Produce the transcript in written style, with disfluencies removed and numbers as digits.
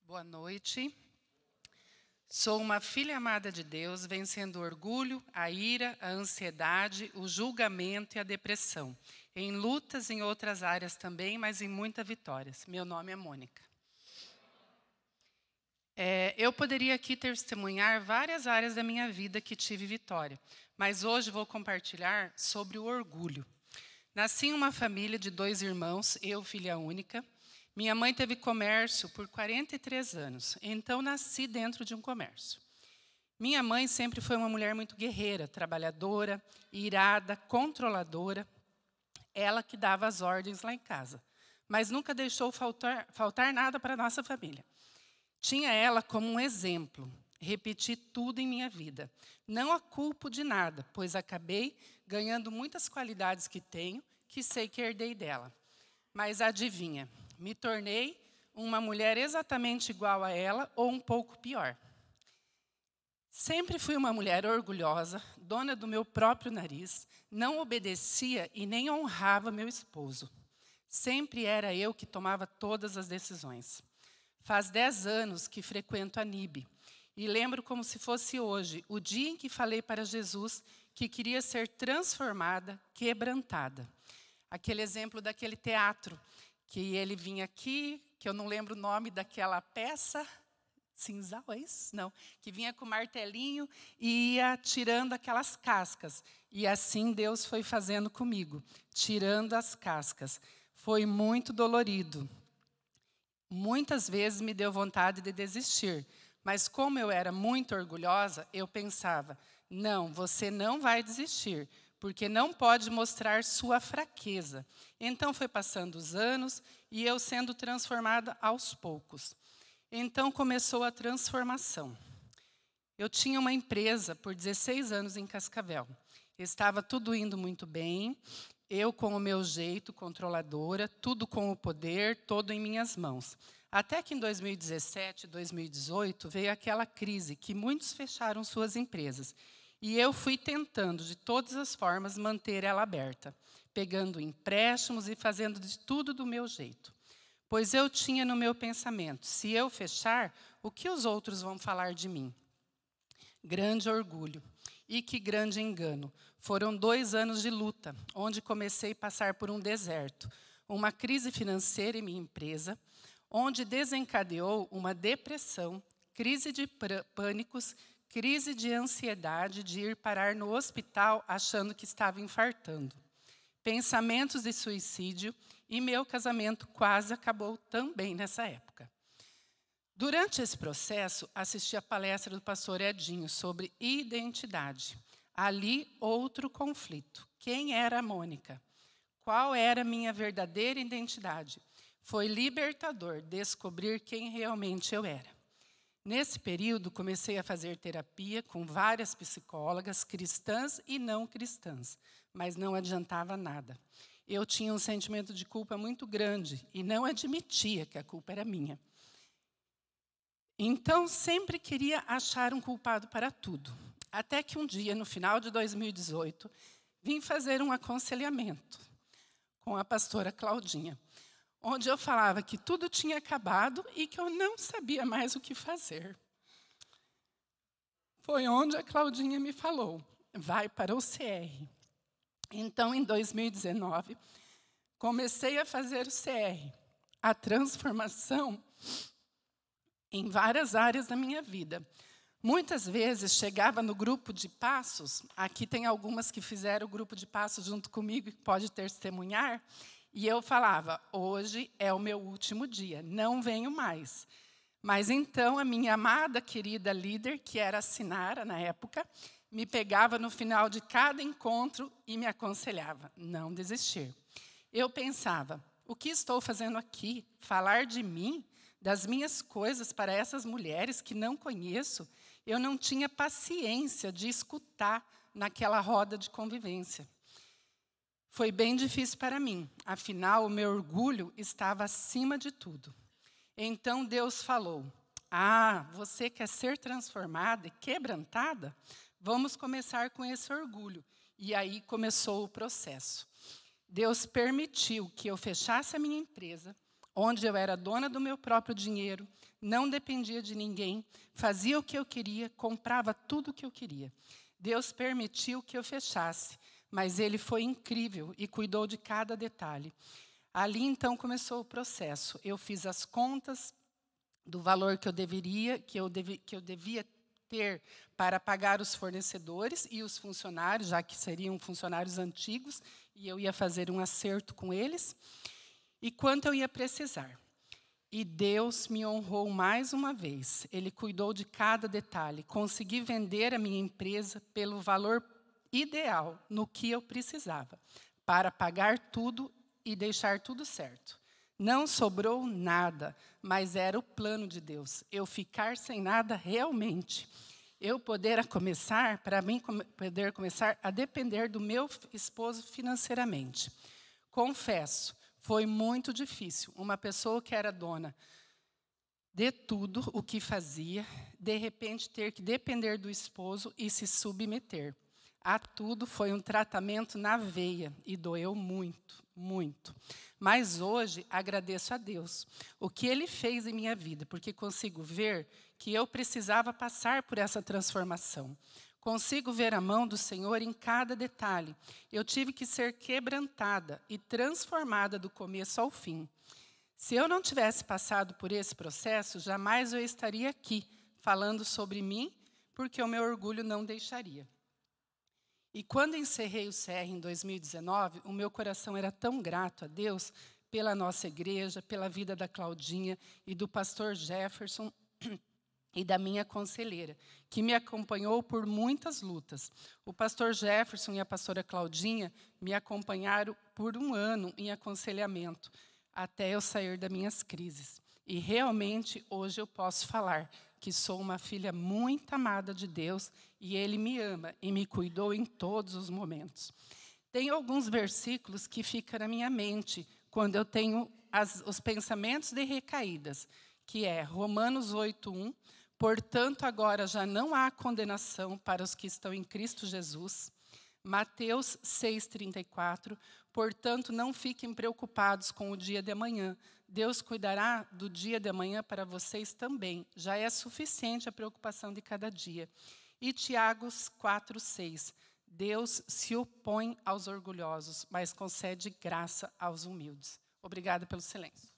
Boa noite. Sou uma filha amada de Deus, vencendo o orgulho, a ira, a ansiedade, o julgamento e a depressão. Em lutas em outras áreas também, mas em muitas vitórias. Meu nome é Mônica. Eu poderia aqui testemunhar várias áreas da minha vida que tive vitória, mas hoje vou compartilhar sobre o orgulho. Nasci em uma família de 2 irmãos, eu filha única. Minha mãe teve comércio por 43 anos, então nasci dentro de um comércio. Minha mãe sempre foi uma mulher muito guerreira, trabalhadora, irada, controladora. Ela que dava as ordens lá em casa, mas nunca deixou faltar nada para a nossa família. Tinha ela como um exemplo, repeti tudo em minha vida. Não a culpo de nada, pois acabei ganhando muitas qualidades que tenho, que sei que herdei dela. Mas adivinha, me tornei uma mulher exatamente igual a ela ou um pouco pior. Sempre fui uma mulher orgulhosa, dona do meu próprio nariz, não obedecia e nem honrava meu esposo. Sempre era eu que tomava todas as decisões. Faz 10 anos que frequento a NIB e lembro como se fosse hoje, o dia em que falei para Jesus que queria ser transformada, quebrantada. Aquele exemplo daquele teatro, que ele vinha aqui, que eu não lembro o nome daquela peça, Cinzal, é isso? Não, que vinha com o martelinho e ia tirando aquelas cascas. E assim Deus foi fazendo comigo, tirando as cascas. Foi muito dolorido. Muitas vezes me deu vontade de desistir, mas como eu era muito orgulhosa, eu pensava, não, você não vai desistir, porque não pode mostrar sua fraqueza. Então foi passando os anos e eu sendo transformada aos poucos. Então começou a transformação. Eu tinha uma empresa por 16 anos em Cascavel. Estava tudo indo muito bem, eu com o meu jeito, controladora, tudo com o poder, todo em minhas mãos. Até que em 2017, 2018, veio aquela crise que muitos fecharam suas empresas. E eu fui tentando, de todas as formas, manter ela aberta, pegando empréstimos e fazendo de tudo do meu jeito. Pois eu tinha no meu pensamento, se eu fechar, o que os outros vão falar de mim? Grande orgulho. E que grande engano. Foram 2 anos de luta, onde comecei a passar por um deserto, uma crise financeira em minha empresa, onde desencadeou uma depressão, crise de pânicos, crise de ansiedade de ir parar no hospital achando que estava infartando. Pensamentos de suicídio e meu casamento quase acabou também nessa época. Durante esse processo, assisti a palestra do pastor Edinho sobre identidade. Ali, outro conflito. Quem era a Mônica? Qual era a minha verdadeira identidade? Foi libertador descobrir quem realmente eu era. Nesse período, comecei a fazer terapia com várias psicólogas, cristãs e não cristãs, mas não adiantava nada. Eu tinha um sentimento de culpa muito grande e não admitia que a culpa era minha. Então, sempre queria achar um culpado para tudo. Até que um dia, no final de 2018, vim fazer um aconselhamento com a pastora Claudinha, onde eu falava que tudo tinha acabado e que eu não sabia mais o que fazer. Foi onde a Claudinha me falou, vai para o CR. Então, em 2019, comecei a fazer o CR, a transformação em várias áreas da minha vida. Muitas vezes chegava no grupo de passos, aqui tem algumas que fizeram o grupo de passos junto comigo, que pode testemunhar, e eu falava, hoje é o meu último dia, não venho mais. Mas então a minha amada, querida líder, que era a Sinara na época, me pegava no final de cada encontro e me aconselhava, não desistir. Eu pensava, o que estou fazendo aqui? Falar de mim? Das minhas coisas para essas mulheres que não conheço, eu não tinha paciência de escutar naquela roda de convivência. Foi bem difícil para mim, afinal, o meu orgulho estava acima de tudo. Então Deus falou, você quer ser transformada e quebrantada? Vamos começar com esse orgulho. E aí começou o processo. Deus permitiu que eu fechasse a minha empresa, onde eu era dona do meu próprio dinheiro, não dependia de ninguém, fazia o que eu queria, comprava tudo o que eu queria. Deus permitiu que eu fechasse, mas Ele foi incrível e cuidou de cada detalhe. Ali, então, começou o processo. Eu fiz as contas do valor que eu devia ter para pagar os fornecedores e os funcionários, já que seriam funcionários antigos, e eu ia fazer um acerto com eles, e quanto eu ia precisar. E Deus me honrou mais uma vez. Ele cuidou de cada detalhe. Consegui vender a minha empresa pelo valor ideal, no que eu precisava, para pagar tudo e deixar tudo certo. Não sobrou nada, mas era o plano de Deus. Eu ficar sem nada realmente. Eu poder começar a depender do meu esposo financeiramente. Confesso, foi muito difícil. Uma pessoa que era dona de tudo o que fazia, de repente ter que depender do esposo e se submeter a tudo, foi um tratamento na veia e doeu muito, muito. Mas hoje agradeço a Deus o que Ele fez em minha vida, porque consigo ver que eu precisava passar por essa transformação. Consigo ver a mão do Senhor em cada detalhe. Eu tive que ser quebrantada e transformada do começo ao fim. Se eu não tivesse passado por esse processo, jamais eu estaria aqui falando sobre mim, porque o meu orgulho não deixaria. E quando encerrei o CR em 2019, o meu coração era tão grato a Deus pela nossa igreja, pela vida da Claudinha e do pastor Jefferson e da minha conselheira, que me acompanhou por muitas lutas. O pastor Jefferson e a pastora Claudinha me acompanharam por 1 ano em aconselhamento, até eu sair das minhas crises. E realmente hoje eu posso falar que sou uma filha muito amada de Deus e Ele me ama e me cuidou em todos os momentos. Tem alguns versículos que ficam na minha mente quando eu tenho os pensamentos de recaídas, que é Romanos 8:1, portanto agora já não há condenação para os que estão em Cristo Jesus. Mateus 6:34, portanto não fiquem preocupados com o dia de amanhã. Deus cuidará do dia de amanhã para vocês também. Já é suficiente a preocupação de cada dia. E Tiago 4:6, Deus se opõe aos orgulhosos, mas concede graça aos humildes. Obrigada pelo silêncio.